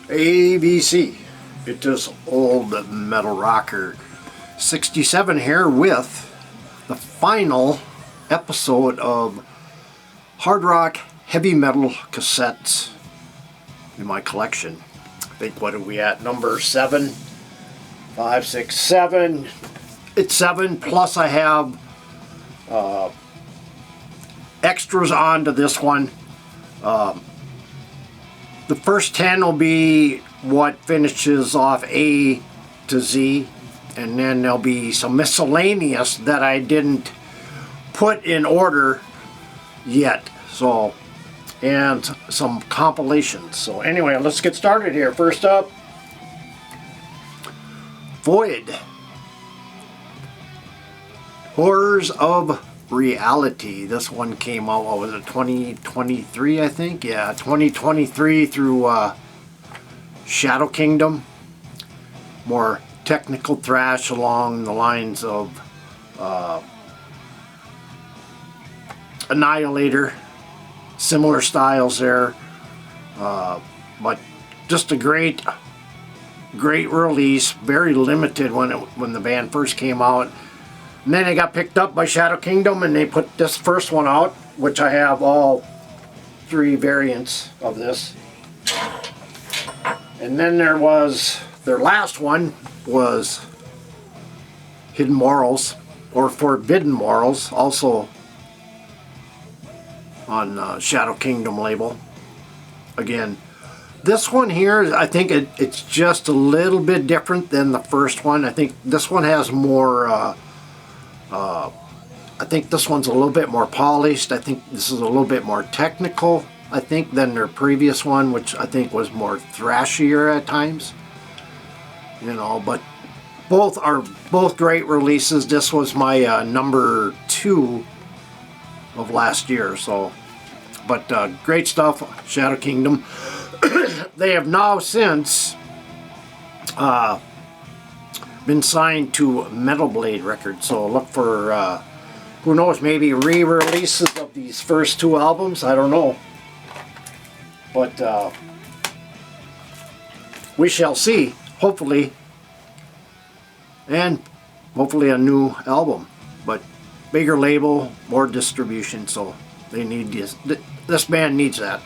ABC. It is old metal rocker 67 here with the final episode of hard rock heavy metal cassettes in my collection. I think, what are we at? Number 7? 5, 6, 7. It's 7, plus I have extras onto this one. The first 10 will be what finishes off A to Z, and then there'll be some miscellaneous that I didn't put in order yet, so, and some compilations. So anyway, let's get started here. First up, Void, Horrors of Reality. This one came out, what was it, 2023, I think? Yeah, 2023 through Shadow Kingdom. More technical thrash along the lines of Annihilator. Similar styles there. But just a great release. Very limited when the band first came out. And then they got picked up by Shadow Kingdom and they put this first one out, which I have all 3 variants of this. And then there was, their last one was Hidden Morals, or Forbidden Morals, also on Shadow Kingdom label. Again, this one here, I think it's just a little bit different than the first one. I think this one has more... I think this one's a little bit more polished. I think this is a little bit more technical, I think, than their previous one, which I think was more thrashier at times. You know, but both are great releases. This was my number 2 of last year, so. But great stuff, Shadow Kingdom. They have now since been signed to Metal Blade Records, so look for who knows, maybe re-releases of these first 2 albums. I don't know, but we shall see. Hopefully, and hopefully a new album, but bigger label, more distribution, so they need this band needs that.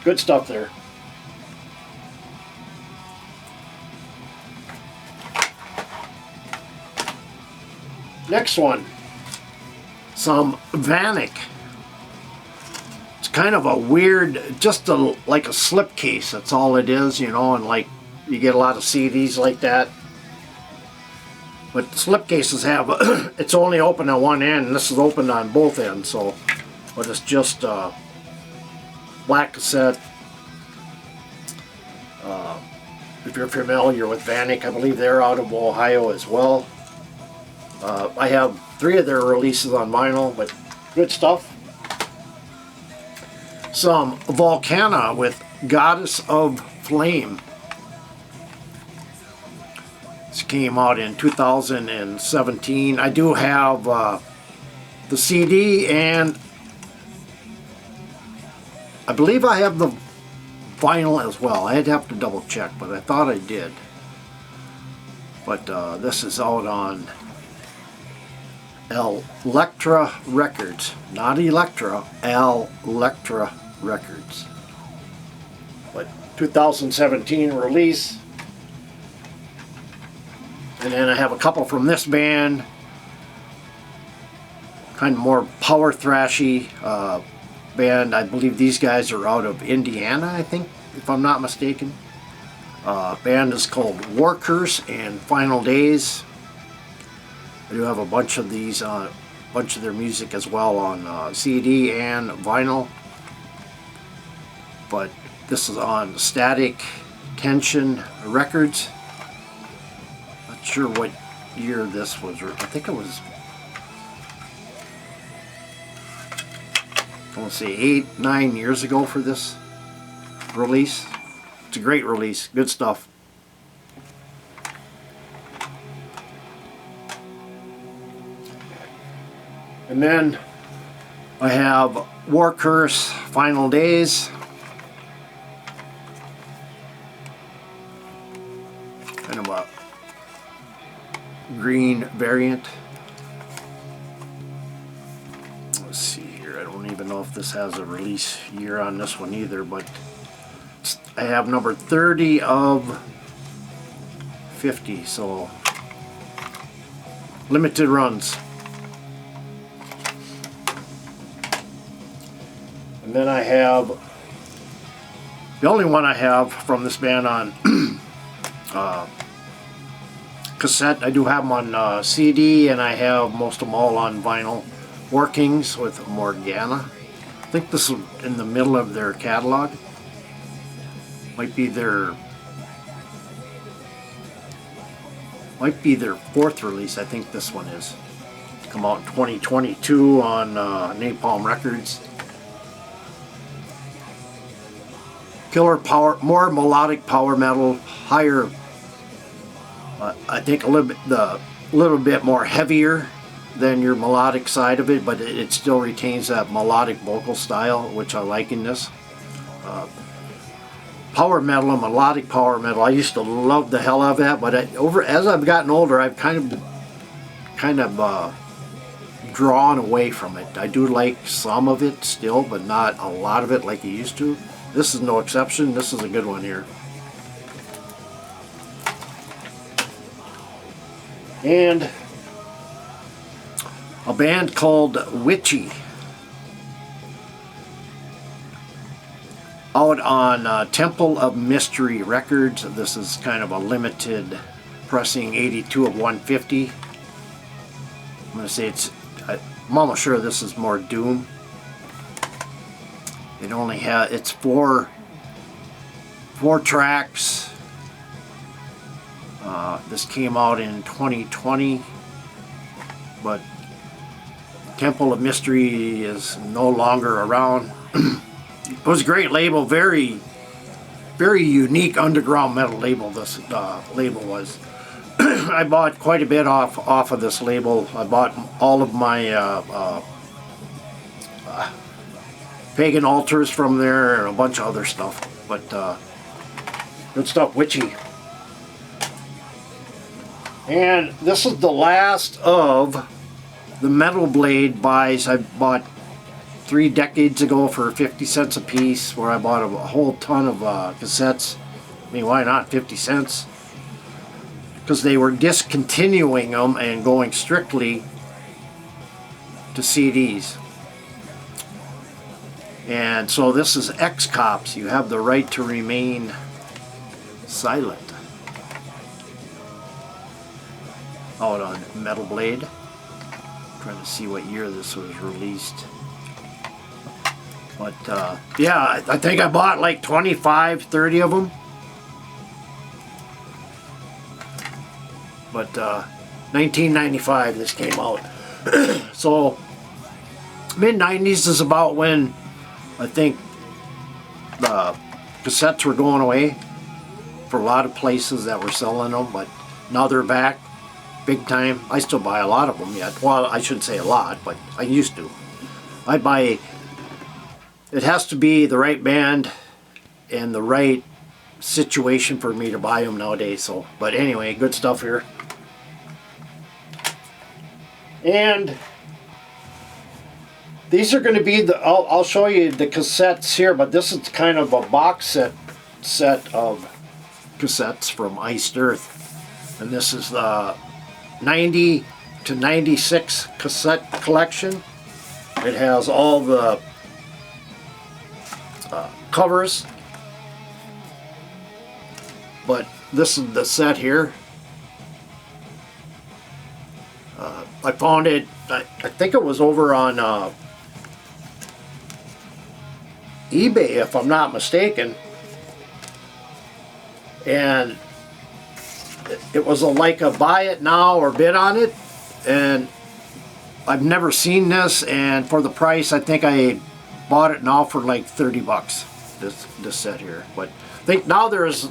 Good stuff there. Next one, some Vanik. It's kind of a weird, just like a slipcase. That's all it is, you know, and like you get a lot of CDs like that. But the slipcases have, it's only open on one end, and this is open on both ends, so, but it's just black cassette. If you're familiar with Vanik, I believe they're out of Ohio as well. I have 3 of their releases on vinyl, but good stuff. Some Volcana with Goddess of Flame. This came out in 2017. I do have the CD, and I believe I have the vinyl as well. I'd have to double check, but I thought I did. But this is out on Elektra Records, not Electra, Elektra Records. But 2017 release. And then I have a couple from this band, kind of more power thrashy band. I believe these guys are out of Indiana, I think, if I'm not mistaken. Band is called Workers and Final Days. I do have a bunch of these, a bunch of their music as well on CD and vinyl. But this is on Static Tension Records. Not sure what year this was. I think it was, I want to say 8, 9 years ago for this release. It's a great release. Good stuff. And then I have War Curse Final Days. kind of a green variant. Let's see here, I don't even know if this has a release year on this one either, but I have number 30 of 50, so limited runs. And then I have the only one I have from this band on cassette. I do have them on CD, and I have most of them all on vinyl. Workings with Morgana. I think this is in the middle of their catalog. Might be their fourth release. I think this one is. Come out in 2022 on Napalm Records. Killer power, more melodic power metal, higher. I think a little bit more heavier than your melodic side of it, but it still retains that melodic vocal style, which I like in this. Power metal and melodic power metal, I used to love the hell out of that, but as I've gotten older, I've kind of drawn away from it. I do like some of it still, but not a lot of it like I used to. This is no exception. This is a good one here. And a band called Witchy, out on Temple of Mystery Records. This is kind of a limited pressing, 82 of 150. I'm going to say I'm almost sure this is more doom. It only has, it's four tracks. This came out in 2020, but Temple of Mystery is no longer around. It was a great label, very, very unique underground metal label. This label was. I bought quite a bit off of this label. I bought all of my Pagan Altars from there and a bunch of other stuff. But good stuff, Witchy. And this is the last of the Metal Blade buys I bought 3 decades ago for 50 cents a piece, where I bought a whole ton of cassettes. I mean, why not 50 cents? Because they were discontinuing them and going strictly to CDs. And so this is X-Cops. You have the right to remain silent. Out on Metal Blade. Trying to see what year this was released. But yeah, I think I bought like 25, 30 of them. But 1995 this came out. So mid-90s is about when I think the cassettes were going away for a lot of places that were selling them, but now they're back big time. I still buy a lot of them yet. Well, I shouldn't say a lot, but I used to. I buy, it has to be the right band and the right situation for me to buy them nowadays. So, but anyway, good stuff here. And these are going to be the, I'll show you the cassettes here, but this is kind of a box set of cassettes from Iced Earth. And this is the 90 to 96 cassette collection. It has all the covers, but this is the set here. I found it, I think it was over on eBay, if I'm not mistaken, and it was like a buy it now or bid on it, and I've never seen this, and for the price I think I bought it now for like 30 bucks, this set here. But I think now there's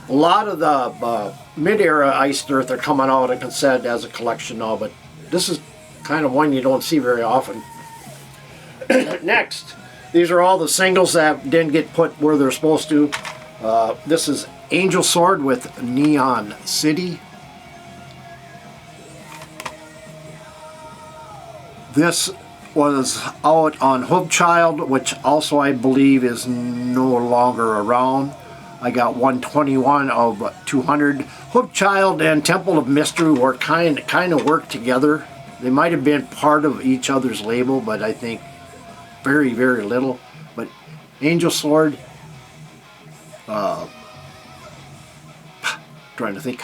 a lot of the mid-era Iced Earth are coming out of cassette as a collection now, but this is kind of one you don't see very often. Next, these are all the singles that didn't get put where they're supposed to. This is Angel Sword with Neon City. This was out on Hoodchild, which also I believe is no longer around. I got 121 of 200. Hoodchild and Temple of Mystery were kind of worked together. They might have been part of each other's label, but I think very, very little. But Angel Sword, trying to think.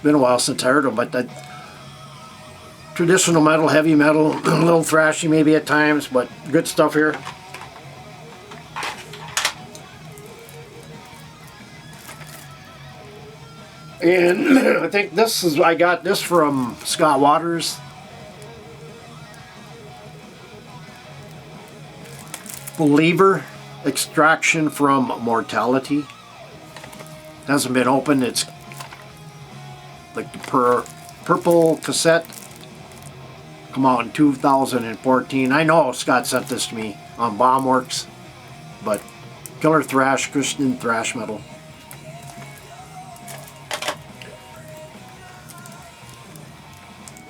Been a while since I heard them, but that traditional metal, heavy metal, a little thrashy maybe at times, but good stuff here. And I think this is, I got this from Scott Waters. Believer, Extraction from Mortality. Hasn't been opened. It's like the purple cassette. Come out in 2014. I know Scott sent this to me on Bombworks, but killer thrash, Christian thrash metal.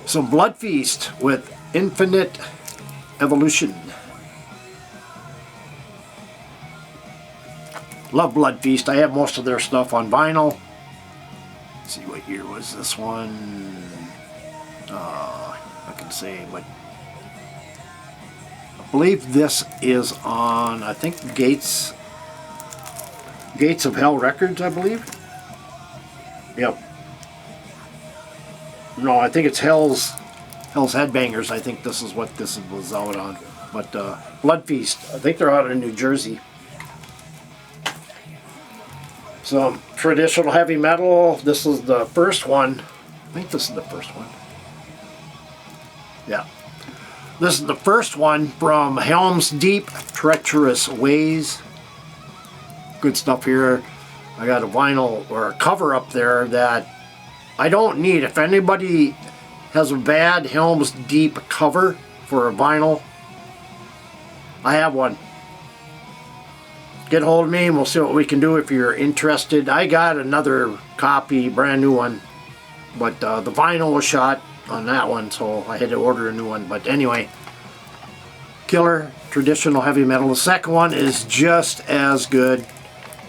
Some Blood Feast with Infinite Evolution. Love Blood Feast. I have most of their stuff on vinyl. Let's see, what year was this one? I can say, but I believe this is on, I think, Gates of Hell Records, I believe. Yep. No, I think it's Hell's Headbangers. I think this is what this was out on. But Blood Feast, I think they're out in New Jersey. Some traditional heavy metal. This is the first one. I think this is the first one. Yeah. This is the first one from Helm's Deep, Treacherous Ways. Good stuff here. I got a vinyl or a cover up there that I don't need. If anybody has a bad Helm's Deep cover for a vinyl, I have one. Get a hold of me and we'll see what we can do if you're interested. I got another copy, brand new one, but the vinyl was shot on that one, so I had to order a new one. But anyway, killer traditional heavy metal. The second one is just as good.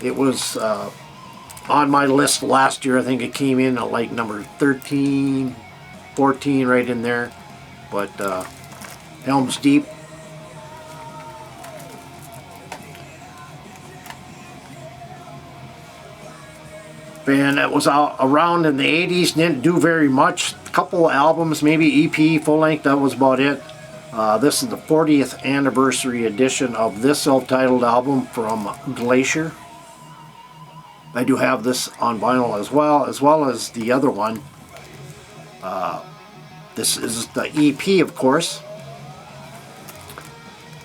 It was on my list last year. I think it came in at like number 13, 14, right in there. But Helm's Deep. And it was around in the 80s, didn't do very much. A couple albums, maybe EP, full length, that was about it. This is the 40th anniversary edition of this self-titled album from Glacier. I do have this on vinyl as well as the other one. This is the EP, of course.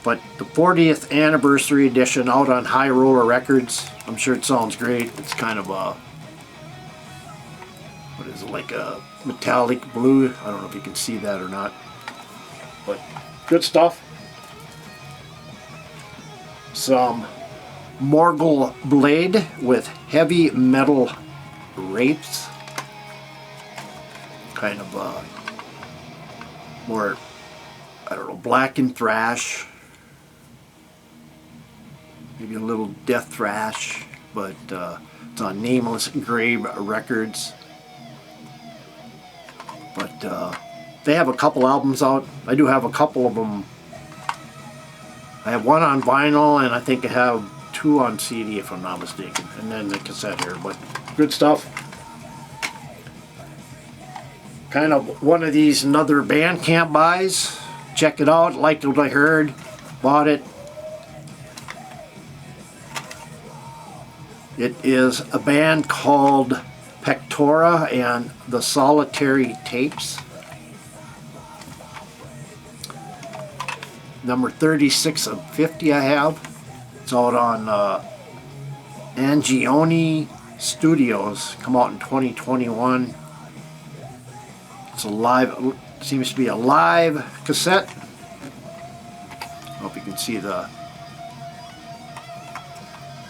But the 40th anniversary edition out on High Roller Records. I'm sure it sounds great. It's kind of a, what is it, like a metallic blue? I don't know if you can see that or not. But good stuff. Some Morgul Blade with Heavy Metal Wraiths. Kind of more, I don't know, black and thrash. Maybe a little death thrash, but it's on Nameless Grave Records. But they have a couple albums out. I do have a couple of them. I have one on vinyl, and I think I have two on CD, if I'm not mistaken, and then the cassette here. But good stuff. Kind of one of these another Bandcamp buys. Check it out. Liked what I heard. Bought it. It is a band called Pectora and the Solitary Tapes. Number 36 of 50 I have. It's out on Angioni Studios. Come out in 2021. It's a live, seems to be a live cassette. I hope you can see the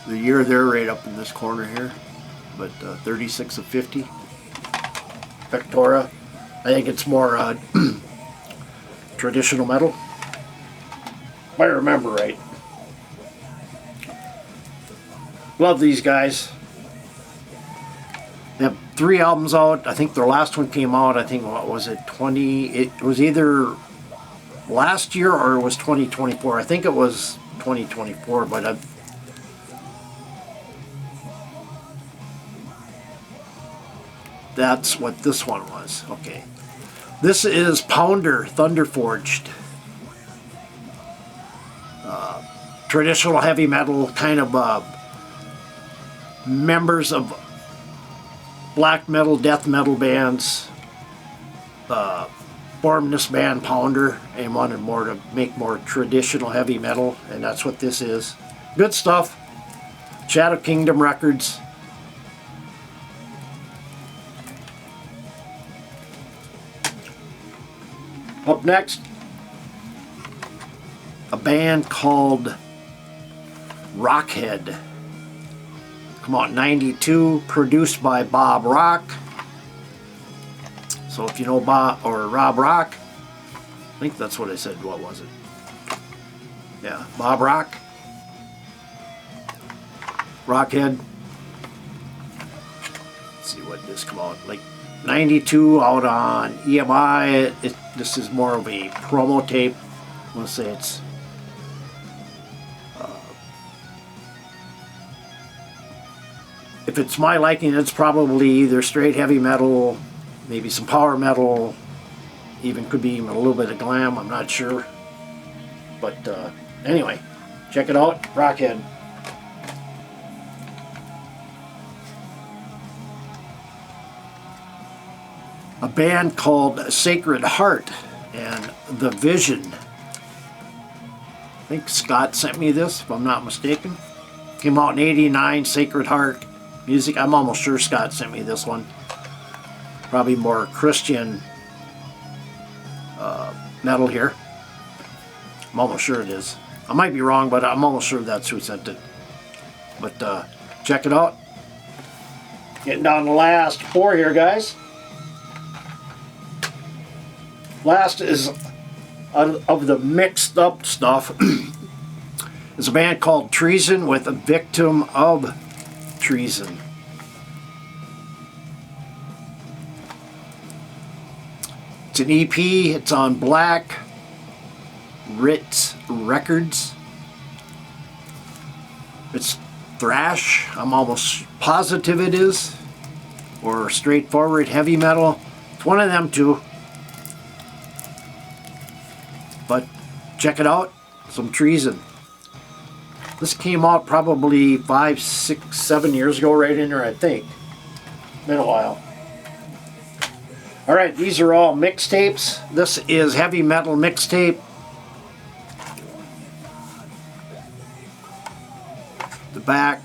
the year there right up in this corner here, but 36 of 50. Vectora. I think it's more traditional metal, if I remember right. Love these guys. They have 3 albums out. I think their last one came out, I think, what was it, it was either last year or it was 2024. I think it was 2024, but that's what this one was. Okay. This is Pounder Thunderforged. Traditional heavy metal, kind of members of black metal, death metal bands formed this band Pounder and wanted to make more traditional heavy metal, and that's what this is. Good stuff. Shadow Kingdom Records. Up next, a band called Rockhead. Come out in '92, produced by Bob Rock. So if you know Bob or Rob Rock, I think that's what I said. What was it? Yeah, Bob Rock. Rockhead. Let's see what this come out like. '92 out on EMI. This is more of a promo tape. I'm gonna say it's if it's my liking, it's probably either straight heavy metal, maybe some power metal, even could be even a little bit of glam. I'm not sure, but anyway, check it out. Rockhead. A band called Sacred Heart and The Vision. I think Scott sent me this, if I'm not mistaken. Came out in '89, Sacred Heart music. I'm almost sure Scott sent me this one. Probably more Christian metal here. I'm almost sure it is. I might be wrong, but I'm almost sure that's who sent it. But check it out. Getting down to the last 4 here, guys. Last is of the mixed up stuff is a band called Treason with a Victim of Treason. It's an EP. It's on Black Ritz Records. It's thrash. I'm almost positive it is, or straightforward heavy metal. It's one of them two. But check it out, some Treason. This came out probably 5, 6, 7 years ago, right in there, I think. Been a while. Alright, these are all mixtapes. This is heavy metal mixtape. The back.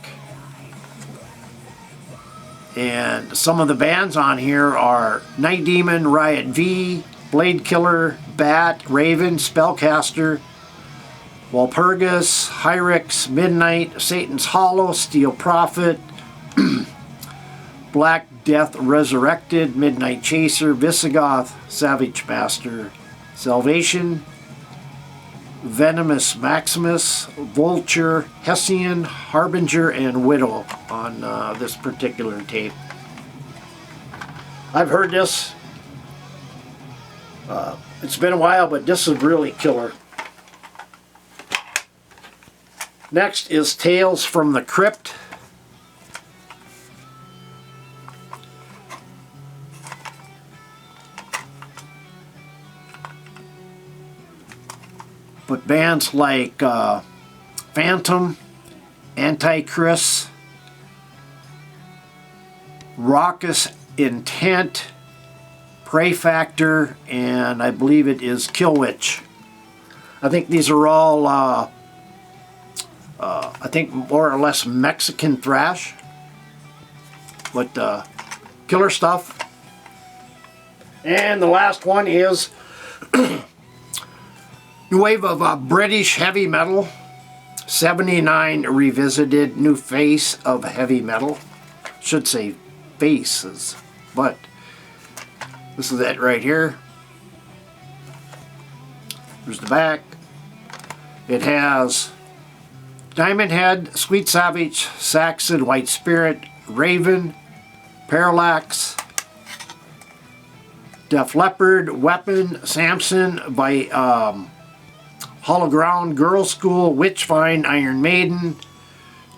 And some of the bands on here are Night Demon, Riot V, Blade Killer, Bat, Raven, Spellcaster, Walpurgis, Hyrix, Midnight, Satan's Hollow, Steel Prophet, Black Death Resurrected, Midnight Chaser, Visigoth, Savage Master, Salvation, Venomous Maximus, Vulture, Hessian, Harbinger, and Widow on this particular tape. I've heard this. It's been a while, but this is really killer. Next is Tales from the Crypt. But bands like Phantom, Antichrist, Raucous Intent, Prey Factor, and I believe it is Kill Witch. I think these are all, I think more or less Mexican thrash, but killer stuff. And the last one is new wave of British heavy metal. '79 revisited new face of heavy metal. Should say faces, but this is it right here. There's the back. It has Diamond Head, Sweet Savage, Saxon, White Spirit, Raven, Parallax, Def Leppard, Weapon, Samson by Hollow Ground, Girl School, Witchfind, Iron Maiden,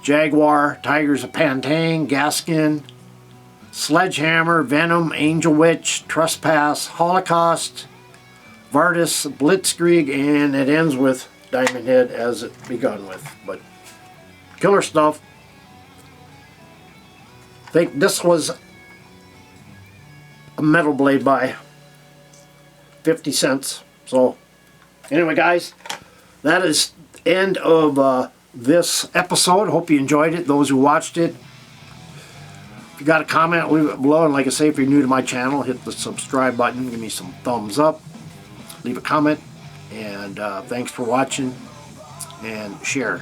Jaguar, Tigers of Pantang, Gaskin, Sledgehammer, Venom, Angel Witch, Trespass, Holocaust, Vardis, Blitzkrieg, and it ends with Diamond Head as it begun with. But killer stuff. I think this was a Metal Blade by 50 cents. So anyway, guys, that is the end of this episode. Hope you enjoyed it. Those who watched it, if you got a comment, leave it below. And like I say, if you're new to my channel, hit the subscribe button. Give me some thumbs up. Leave a comment. And thanks for watching. And share.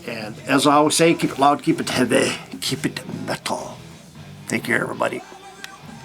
And as I always say, keep it loud, keep it heavy, keep it metal. Take care, everybody.